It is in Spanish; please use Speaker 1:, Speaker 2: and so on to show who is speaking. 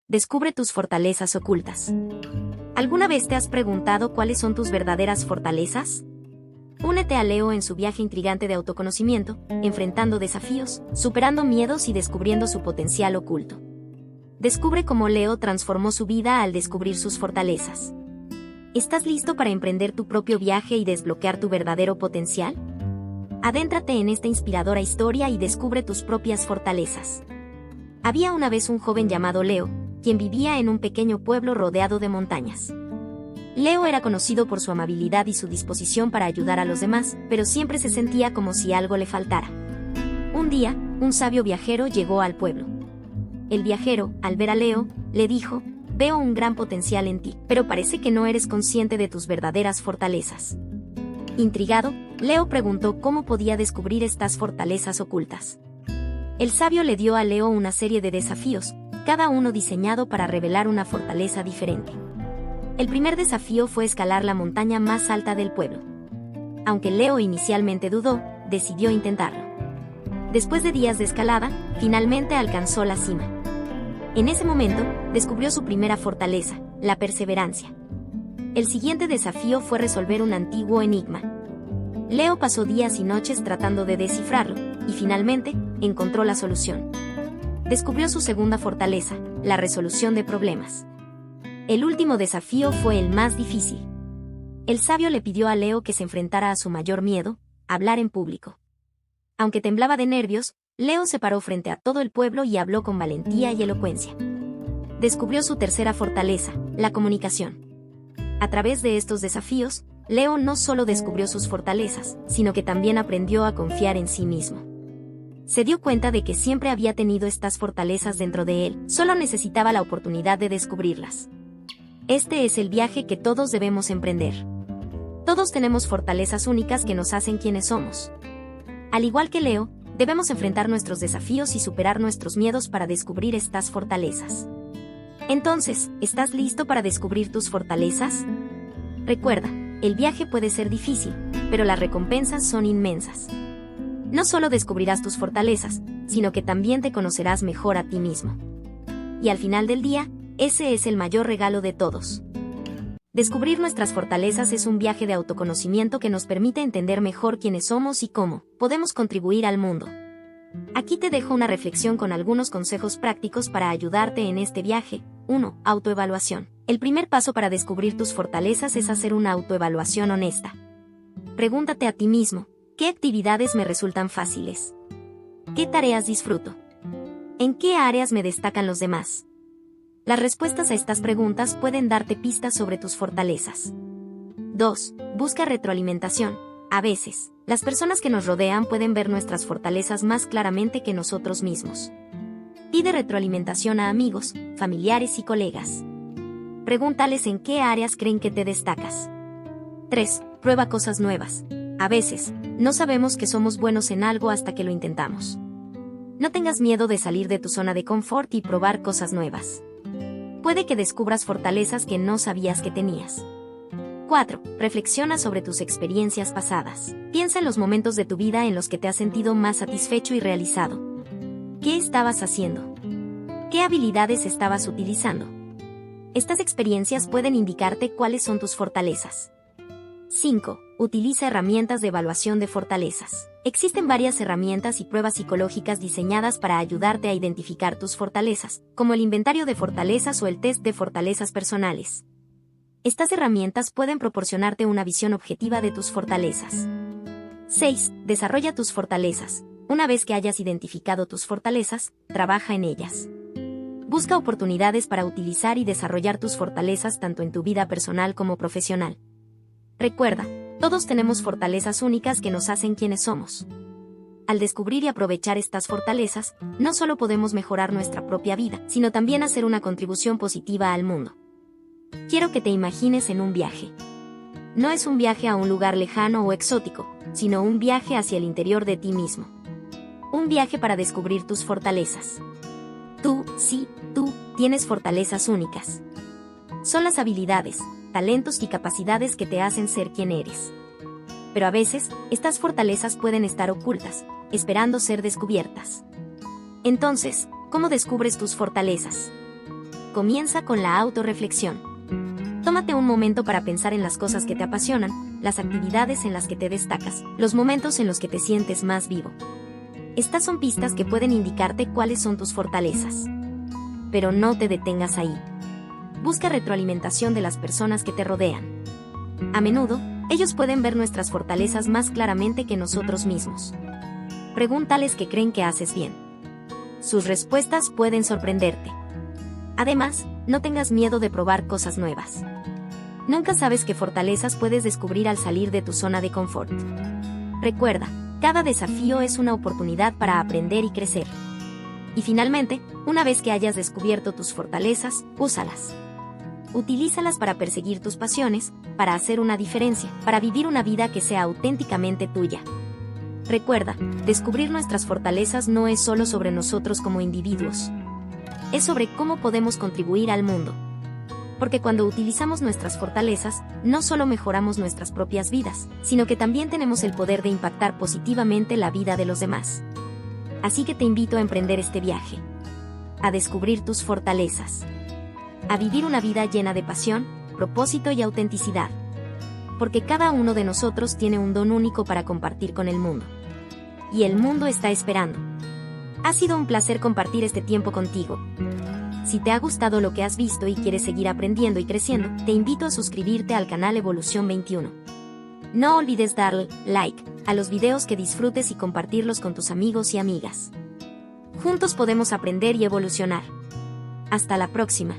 Speaker 1: Descubre tus fortalezas ocultas. ¿Alguna vez te has preguntado cuáles son tus verdaderas fortalezas? Únete a Leo en su viaje intrigante de autoconocimiento, enfrentando desafíos, superando miedos y descubriendo su potencial oculto. Descubre cómo Leo transformó su vida al descubrir sus fortalezas. ¿Estás listo para emprender tu propio viaje y desbloquear tu verdadero potencial? Adéntrate en esta inspiradora historia y descubre tus propias fortalezas. Había una vez un joven llamado Leo, quien vivía en un pequeño pueblo rodeado de montañas. Leo era conocido por su amabilidad y su disposición para ayudar a los demás, pero siempre se sentía como si algo le faltara. Un día, un sabio viajero llegó al pueblo. El viajero, al ver a Leo, le dijo: «Veo un gran potencial en ti, pero parece que no eres consciente de tus verdaderas fortalezas». Intrigado, Leo preguntó cómo podía descubrir estas fortalezas ocultas. El sabio le dio a Leo una serie de desafíos, cada uno diseñado para revelar una fortaleza diferente. El primer desafío fue escalar la montaña más alta del pueblo. Aunque Leo inicialmente dudó, decidió intentarlo. Después de días de escalada, finalmente alcanzó la cima. En ese momento, descubrió su primera fortaleza, la perseverancia. El siguiente desafío fue resolver un antiguo enigma. Leo pasó días y noches tratando de descifrarlo, y finalmente, encontró la solución. Descubrió su segunda fortaleza, la resolución de problemas. El último desafío fue el más difícil. El sabio le pidió a Leo que se enfrentara a su mayor miedo, hablar en público. Aunque temblaba de nervios, Leo se paró frente a todo el pueblo y habló con valentía y elocuencia. Descubrió su tercera fortaleza, la comunicación. A través de estos desafíos, Leo no solo descubrió sus fortalezas, sino que también aprendió a confiar en sí mismo. Se dio cuenta de que siempre había tenido estas fortalezas dentro de él, solo necesitaba la oportunidad de descubrirlas. Este es el viaje que todos debemos emprender. Todos tenemos fortalezas únicas que nos hacen quienes somos. Al igual que Leo, debemos enfrentar nuestros desafíos y superar nuestros miedos para descubrir estas fortalezas. Entonces, ¿estás listo para descubrir tus fortalezas? Recuerda, el viaje puede ser difícil, pero las recompensas son inmensas. No solo descubrirás tus fortalezas, sino que también te conocerás mejor a ti mismo. Y al final del día, ese es el mayor regalo de todos. Descubrir nuestras fortalezas es un viaje de autoconocimiento que nos permite entender mejor quiénes somos y cómo podemos contribuir al mundo. Aquí te dejo una reflexión con algunos consejos prácticos para ayudarte en este viaje. 1. Autoevaluación. El primer paso para descubrir tus fortalezas es hacer una autoevaluación honesta. Pregúntate a ti mismo: ¿qué actividades me resultan fáciles? ¿Qué tareas disfruto? ¿En qué áreas me destacan los demás? Las respuestas a estas preguntas pueden darte pistas sobre tus fortalezas. 2. Busca retroalimentación. A veces, las personas que nos rodean pueden ver nuestras fortalezas más claramente que nosotros mismos. Pide retroalimentación a amigos, familiares y colegas. Pregúntales en qué áreas creen que te destacas. 3. Prueba cosas nuevas. A veces, no sabemos que somos buenos en algo hasta que lo intentamos. No tengas miedo de salir de tu zona de confort y probar cosas nuevas. Puede que descubras fortalezas que no sabías que tenías. 4. Reflexiona sobre tus experiencias pasadas. Piensa en los momentos de tu vida en los que te has sentido más satisfecho y realizado. ¿Qué estabas haciendo? ¿Qué habilidades estabas utilizando? Estas experiencias pueden indicarte cuáles son tus fortalezas. 5. Utiliza herramientas de evaluación de fortalezas. Existen varias herramientas y pruebas psicológicas diseñadas para ayudarte a identificar tus fortalezas, como el inventario de fortalezas o el test de fortalezas personales. Estas herramientas pueden proporcionarte una visión objetiva de tus fortalezas. 6. Desarrolla tus fortalezas. Una vez que hayas identificado tus fortalezas, trabaja en ellas. Busca oportunidades para utilizar y desarrollar tus fortalezas tanto en tu vida personal como profesional. Recuerda, todos tenemos fortalezas únicas que nos hacen quienes somos. Al descubrir y aprovechar estas fortalezas, no solo podemos mejorar nuestra propia vida, sino también hacer una contribución positiva al mundo. Quiero que te imagines en un viaje. No es un viaje a un lugar lejano o exótico, sino un viaje hacia el interior de ti mismo. Un viaje para descubrir tus fortalezas. Tú, sí, tú, tienes fortalezas únicas. Son las habilidades, talentos y capacidades que te hacen ser quien eres. Pero a veces, estas fortalezas pueden estar ocultas, esperando ser descubiertas. Entonces, ¿cómo descubres tus fortalezas? Comienza con la autorreflexión. Tómate un momento para pensar en las cosas que te apasionan, las actividades en las que te destacas, los momentos en los que te sientes más vivo. Estas son pistas que pueden indicarte cuáles son tus fortalezas. Pero no te detengas ahí. Busca retroalimentación de las personas que te rodean. A menudo, ellos pueden ver nuestras fortalezas más claramente que nosotros mismos. Pregúntales qué creen que haces bien. Sus respuestas pueden sorprenderte. Además, no tengas miedo de probar cosas nuevas. Nunca sabes qué fortalezas puedes descubrir al salir de tu zona de confort. Recuerda, cada desafío es una oportunidad para aprender y crecer. Y finalmente, una vez que hayas descubierto tus fortalezas, úsalas. Utilízalas para perseguir tus pasiones, para hacer una diferencia, para vivir una vida que sea auténticamente tuya. Recuerda, descubrir nuestras fortalezas no es solo sobre nosotros como individuos. Es sobre cómo podemos contribuir al mundo. Porque cuando utilizamos nuestras fortalezas, no solo mejoramos nuestras propias vidas, sino que también tenemos el poder de impactar positivamente la vida de los demás. Así que te invito a emprender este viaje. A descubrir tus fortalezas. A vivir una vida llena de pasión, propósito y autenticidad. Porque cada uno de nosotros tiene un don único para compartir con el mundo. Y el mundo está esperando. Ha sido un placer compartir este tiempo contigo. Si te ha gustado lo que has visto y quieres seguir aprendiendo y creciendo, te invito a suscribirte al canal Evolución 21. No olvides darle like a los videos que disfrutes y compartirlos con tus amigos y amigas. Juntos podemos aprender y evolucionar. Hasta la próxima.